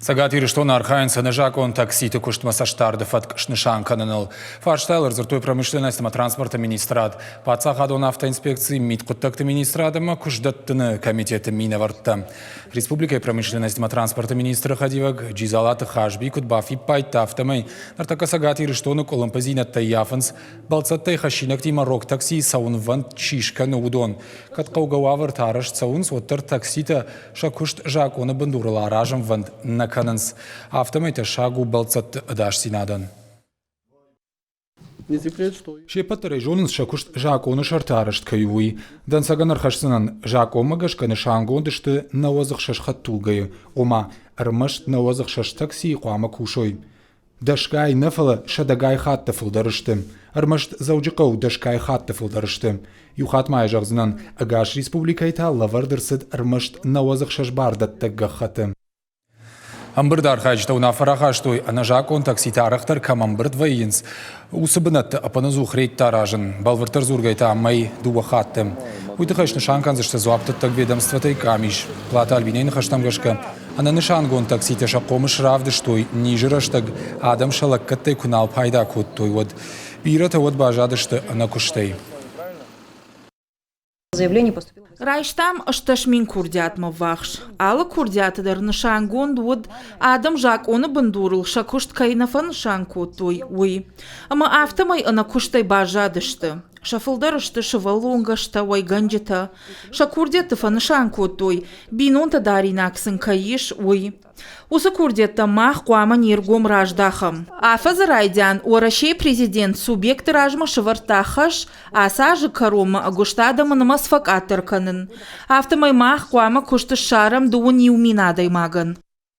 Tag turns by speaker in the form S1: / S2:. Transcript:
S1: Сагат Ириштон Архайн Санежакон такситы куштмасаштарды фаткшнышан кананал. Фарштайлер зертой промышленности транспорта министрат. Пацахадон автоинспекции миткуттакты министрадама кушдаттыны комитеты минавартта. Республика промышленности транспорта министра Хадиваг Джизалаты Хашби кутбафи пайта автомай. Нартака Сагат Ириштону колумпазинат таяфанс. Балцаттай хашинакти марок такси саун вант чишка нудон. Каткаугавар тараш саун соттер таксита шакушт жакона бандурала ражам вант Кананс. Автомайте шагу балцат даш синадан. Шепат режонс шакушт жакону шартарашт каюи. Дан саганар хашсанан жакомагаш канешангондышты навозах шашхаттулгаю. Ома армашт навозах шаштакси қуама кушой. Дашкай нафала шадагай хатта фулдарыштым. Армашт заужикау дашкай хатта фулдарыштым. Юхат май жагзанан агаш республикайта лавардырсыд армашт навозах шашбардат таггахатым. Амбырдар хачтауна фарахаштой анажакон такситарахтар камамбырд вайинс. Усыбынат апаназу хрейт таражын. Балвыртар зургайта май дуахаттым. Уйтыхаш нышанкан зашты зуаптат так ведомстватай камиш. Плата альбинейн хаштамгашка. Ана нышангон таксите шакомыш равдыштой нижираштаг адам шалаккаттай кунал пайда коттой вот. Бирата вот бажадышты анакуштай.
S2: Заявление поступило.
S3: Райштам шташмин курдят мавахш. Алла курдят дар нышангон вот адам жак оны бандурыл шакушт кайнафан шанку той уй. Ама автомай анакуштай бажадышты. Шафылдарышты шывалонгашта вайганджета. Шакурдетты фанышанку той. Бинонта даринаксын каиш уй. Усы курдетта мах куама ниргом раждахам. Афазы райдян орашей президент субъект ражма шывартахаш, асажы карома агуштадамын масфак атырканын. Автомай мах куама кушты шарам дуын юминадай маган.